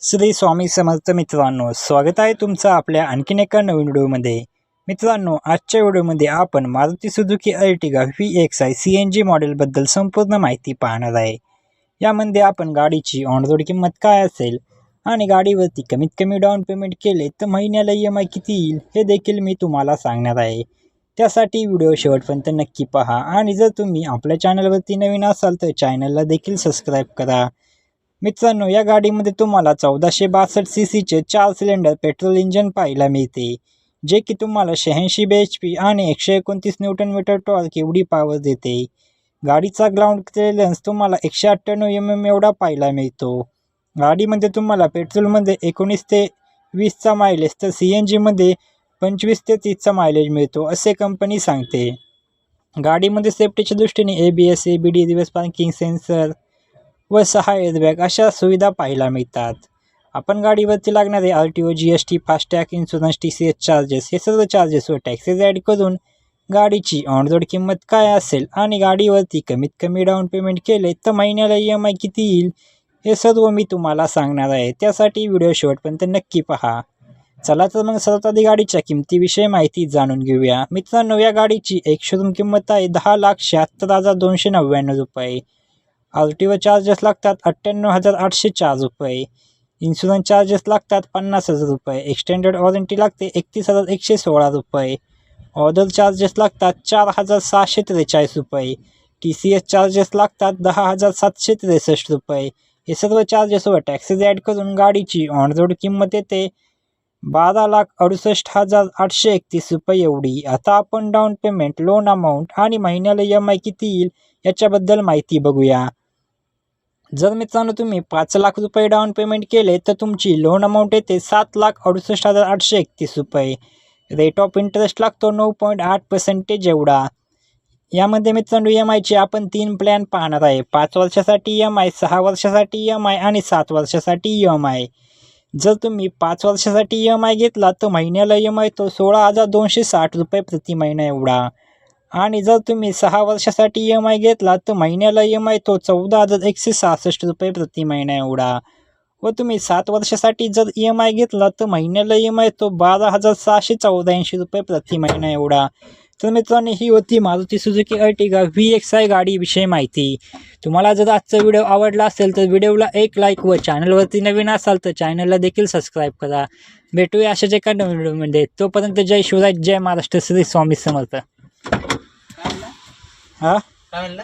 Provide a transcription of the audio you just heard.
श्री स्वामी समर्थ मित्रांनो, स्वागत आहे तुमचं आपल्या आणखीन एका नवीन व्हिडिओमध्ये। मित्रांनो, आजच्या व्हिडिओमध्ये आपण Maruti Suzuki Ertiga VXi CNG मॉडेलबद्दल संपूर्ण माहिती पाहणार आहे। यामध्ये आपण गाडीची ऑन रोड किंमत काय असेल आणि गाडीवरती कमीत कमी डाऊन पेमेंट केले तर महिन्याला EMI किती येईल हे देखील मी तुम्हाला सांगणार आहे। त्यासाठी व्हिडिओ शेवटपर्यंत नक्की पहा आणि जर तुम्ही आपल्या चॅनलवरती नवीन असाल तर चॅनलला देखील सबस्क्राईब करा। मित्रांनो, या गाडीमध्ये तुम्हाला 1462 सीसीचे 4 सिलेंडर पेट्रोल इंजन पाहायला मिळते, जे की तुम्हाला 86 bhp आणि 129 न्यूटन टॉर्क एवढी पॉवर देते। गाडीचा ग्राउंड क्लिअरन्स तुम्हाला 198 mm एवढा पाहायला मिळतो। गाडीमध्ये तुम्हाला पेट्रोलमध्ये 19 ते 20चा मायलेज तर CNGमध्ये 25 ते 30चा मायलेज मिळतो असे कंपनी सांगते। गाडीमध्ये सेफ्टीच्या दृष्टीने ABS, ABD, reverse parking sensor व 6 एअरबॅग अशा सुविधा पाहायला मिळतात। आपण गाडीवरती लागणारे RTO, GST, FASTag, insurance, TCS charges हे सर्व चार्जेस व टॅक्सेस ॲड करून गाडीची ऑन रोड किंमत काय असेल आणि गाडीवरती कमीत कमी डाऊन पेमेंट केले तर महिन्याला EMI किती येईल हे सर्व मी तुम्हाला सांगणार आहे। त्यासाठी व्हिडिओ शेवटपर्यंत नक्की पहा। चला तर मग सर्वात आधी गाडीच्या किमतीविषयी माहिती जाणून घेऊया। मित्रांनो, या गाडीची एक शोरूम किंमत आहे 10,76,299 रुपये। RTO चार्जेस लागतात 98,804 रुपये। इन्शुरन्स चार्जेस लागतात 50,000 रुपये। एक्सटेंडेड वॉरंटी लागते 31,116 रुपये। ऑर्डर चार्जेस लागतात 4,643 रुपये। TCS चार्जेस लागतात 10,763 रुपये। हे सर्व चार्जेस व टॅक्सेस ॲड करून गाडीची ऑन रोड किंमत येते 12,68,831 रुपये एवढी। आता आपण डाऊन पेमेंट, लोन अमाऊंट आणि महिन्याला EMI किती येईल याच्याबद्दल माहिती बघूया। जर मित्रांनो तुम्ही 5 लाख रुपये डाऊन पेमेंट केले तर तुमची लोन अमाऊंट येते 7,68,831 रुपये। रेट ऑफ इंटरेस्ट लागतो 9.8% एवढा। यामध्ये मित्रांनो EMIचे आपण 3 प्लॅन पाहणार आहे, 5 वर्षासाठी EMI, 6 वर्षासाठी EMI आणि 7 वर्षासाठी EMI। जर तुम्ही 5 वर्षासाठी EMI घेतला तर महिन्याला EMI तो 16,260 रुपये प्रति महिना एवढा आणि जर तुम्ही 6 वर्षासाठी EMI घेतला तर महिन्याला EMI तो 14,166 रुपये प्रति महिना एवढा व तुम्ही 7 वर्षासाठी जर EMI घेतला तर महिन्याला EMI तो 12,684 रुपये प्रति महिना एवढा। तर मित्रांनो, ही होती मारुती सुझुकी अर्टिगा VXi गाडीविषयी माहिती। तुम्हाला जर आजचा व्हिडिओ आवडला असेल तर व्हिडिओला एक लाईक व चॅनलवरती नवीन असाल तर चॅनलला देखील सबस्क्राईब करा। भेटूया अशाच एका नवीन व्हिडिओमध्ये। तोपर्यंत जय शिवराय, जय महाराष्ट्र, श्री स्वामी समर्थ। काय म्हणला?